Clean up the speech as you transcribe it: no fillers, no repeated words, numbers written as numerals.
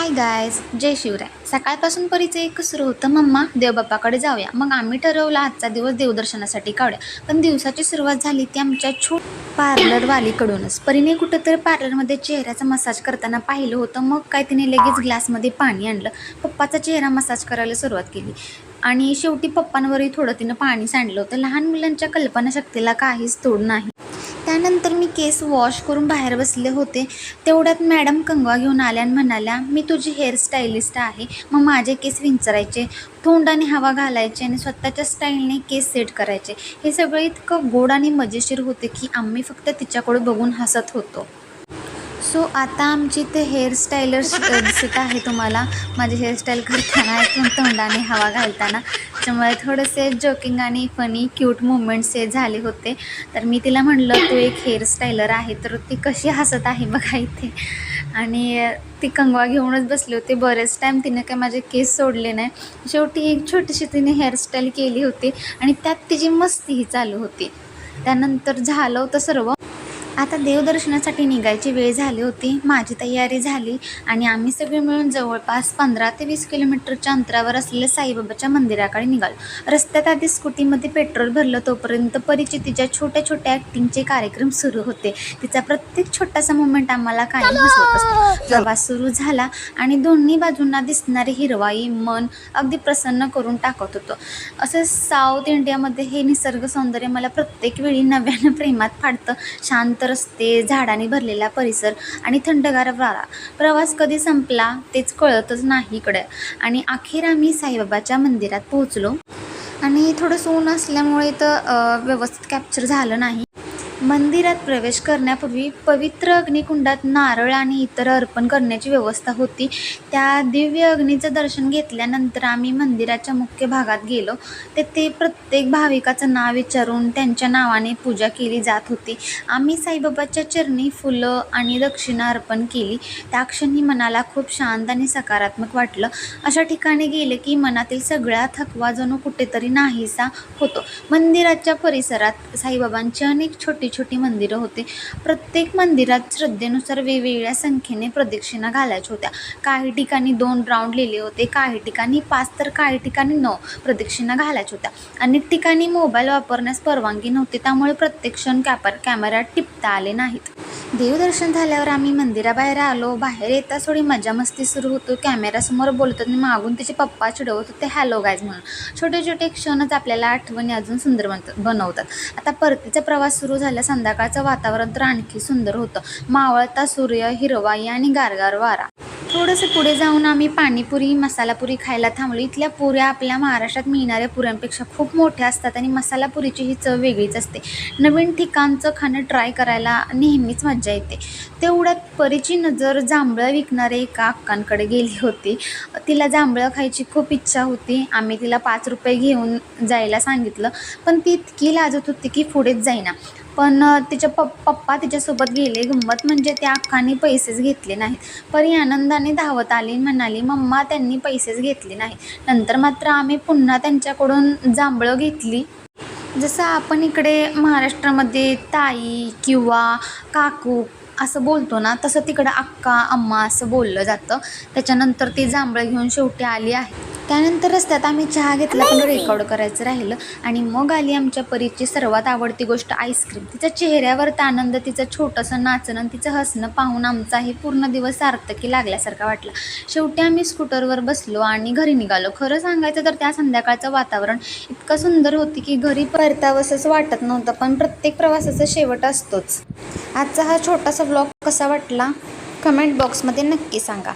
Hi guys, जय शिवराय. सकाळपासून परीचं एक सुरू होतं, मम्मा देवबाप्पाकडे जाऊया. मग आम्ही ठरवलं आजचा दिवस देवदर्शनासाठी काढूया. पण दिवसाची सुरुवात झाली ती आमच्या पार्लरवालीकडूनच. परीने कुठंतरी पार्लरमध्ये चेहऱ्याचा मसाज करताना पाहिलं होतं. मग काय तिने लगेच ग्लासमध्ये पाणी आणलं, पप्पाचा चेहरा मसाज करायला सुरुवात केली आणि शेवटी पप्पांवरही थोडं तिनं पाणी सांडलं होतं. लहान मुलांच्या कल्पनाशक्तीला काहीच तोड नाही. त्यानंतर मी केस वॉश करून बाहेर बसले होते. तेवढ्यात मॅडम कंगवा घेऊन आल्या आणि म्हणाल्या, मी तुझी हेअर स्टायलिस्ट आहे. मग माझे केस विंचरायचे, तोंडाने हवा घालायचे आणि स्वतःच्या स्टाईलने केस सेट करायचे. हे सगळं इतकं गोड आणि मजेशीर होते की आम्ही फक्त तिच्याकडे बघून हसत होतो. सो आता आमची ते हेअरस्टाईलर्स दिसत आहे तुम्हाला, माझी हेअरस्टाईल करताना तोंडाने हवा घालताना. त्याच्यामुळे थोडेसे जोकिंग आणि फनी क्यूट मुवमेंट्स हे झाले होते. तर मी तिला म्हणलं, तू एक हेअरस्टाईलर आहे. तर ती कशी हसत आहे बघा इथे. आणि ती कंगवा घेऊनच बसली होती. बरेच टाईम तिने काय माझे केस सोडले नाही. शेवटी एक छोटीशी तिने हेअरस्टाईल केली होती आणि त्यात तिची मस्तीही चालू होती. त्यानंतर झालं होतं सर्व. आता देवदर्शनासाठी निघायची वेळ झाली होती. माझी तयारी झाली आणि आम्ही सगळे मिळून जवळपास 15 ते 20 किलोमीटरच्या अंतरावर असलेल्या साईबाबाच्या मंदिराकडे निघालो. रस्त्यात आधी स्कूटीमध्ये पेट्रोल भरलं, तोपर्यंत परीचे तिच्या छोट्या छोट्या ॲक्टिंगचे कार्यक्रम सुरू होते. तिचा प्रत्येक छोटासा मोमेंट आम्हाला कायम हसवत असतो. प्रवास सुरू झाला आणि दोन्ही बाजूंना दिसणारी हिरवाई मन अगदी प्रसन्न करून टाकत होतं. असं साऊथ इंडियामध्ये हे निसर्ग सौंदर्य मला प्रत्येक वेळी नव्यानं प्रेमात फाडतं. शांत रस्ते, झाडांनी भरलेला परिसर आणि थंडगार वारा. प्रवास कधी संपला तेच कळतच नाही इकडे. आणि अखेर आम्ही साईबाबाच्या मंदिरात पोहोचलो. आणि थोडंसं ऊन असल्यामुळे तर व्यवस्थित कॅप्चर झालं नाही. मंदिरात प्रवेश करण्यापूर्वी पवित्र अग्निकुंडात नारळ आणि इतर अर्पण करण्याची व्यवस्था होती. त्या दिव्य अग्नीचं दर्शन घेतल्यानंतर आम्ही मंदिराच्या मुख्य भागात गेलो. तेथे प्रत्येक भाविकाचं नाव विचारून त्यांच्या नावाने पूजा केली जात होती. आम्ही साईबाबाच्या चरणी फुलं आणि दक्षिणा अर्पण केली. त्या क्षणी मनाला खूप शांत आणि सकारात्मक वाटलं. अशा ठिकाणी गेले की मनातील सगळा थकवा जणू कुठेतरी नाहीसा होतो. मंदिराच्या परिसरात साईबाबांची अनेक छोटी छोटी मंदिरं होती. प्रत्येक मंदिरात श्रद्धेनुसार वेगवेगळ्या संख्येने प्रदक्षिणा घालायच्या होत्या. काही ठिकाणी 2 राऊंड लिहिले होते, काही ठिकाणी 5 तर काही ठिकाणी 9 प्रदक्षिणा घालायच्या होत्या. अनेक ठिकाणी मोबाईल वापरण्यास परवानगी नव्हती, त्यामुळे प्रत्येक क्षण कॅमेऱ्यात टिपता आले नाहीत. देवदर्शन झाल्यावर आम्ही मंदिराबाहेर आलो. बाहेर येताच थोडी मजामस्ती सुरू होतो. कॅमेऱ्यासमोर बोलत आणि मागून तिचे पप्पा चिडवत होते हॅलो गायज म्हणून. छोटे छोटे क्षणच आपल्याला आठवणी अजून सुंदर बनवतात. आता परतीचा प्रवास सुरू झाला. संध्याकाळचं वातावरण तर आणखी सुंदर होतं. मावळता सूर्य, हिरवाई आणि गारगार वारा. थोडंसं पुढे जाऊन आम्ही पाणीपुरी, मसालापुरी खायला थांबलो. इथल्या पुऱ्या आपल्या महाराष्ट्रात मिळणाऱ्या पुऱ्यांपेक्षा खूप मोठ्या असतात आणि मसालापुरीची ही चव वेगळीच असते. नवीन ठिकाणचं खाणं ट्राय करायला नेहमीच मजा येते. तेवढ्यात परीची नजर जांभळं विकणाऱ्या एका अक्कांकडे गेली होती. तिला जांभळं खायची खूप इच्छा होती. आम्ही तिला 5 रुपये घेऊन जायला सांगितलं, पण ती इतकी लाजत होती की पुढेच जाईना. पण तिच्या पप्पा तिच्यासोबत गेले. गंमत म्हणजे त्या अक्कांनी पैसेच घेतले नाहीत. परी आनंदाने धावत आली, म्हणाली मम्मा त्यांनी पैसेच घेतले नाहीत. नंतर मात्र आम्ही पुन्हा त्यांच्याकडून जांभळं घेतली. जसं आपण इकडे महाराष्ट्रामध्ये ताई किंवा काकू असं बोलतो ना, तसं तिकडं अक्का, अम्मा असं बोललं जातं. त्याच्यानंतर ती जांभळं घेऊन शेवटी आली आहे. त्यानंतर रस्त्यात आम्ही चहा घेतला, पण रेकॉर्ड करायचं राहिलं. आणि मग आली आमच्या परीची सर्वात आवडती गोष्ट आईस्क्रीम. तिच्या चेहऱ्यावरचा आनंद, तिचं छोटंसं नाचणं आणि तिचं हसणं पाहून आमचाही पूर्ण दिवस सार्थकी लागल्यासारखा वाटला. शेवटी आम्ही स्कूटरवर बसलो आणि घरी निघालो. खरं सांगायचं तर त्या संध्याकाळचं वातावरण इतकं सुंदर होती की घरी परतावंसंच वाटत नव्हतं. पण प्रत्येक प्रवासाचा शेवट असतोच. आजचा हा छोटासा व्लॉग कसा वाटला कमेंट बॉक्समध्ये नक्की सांगा.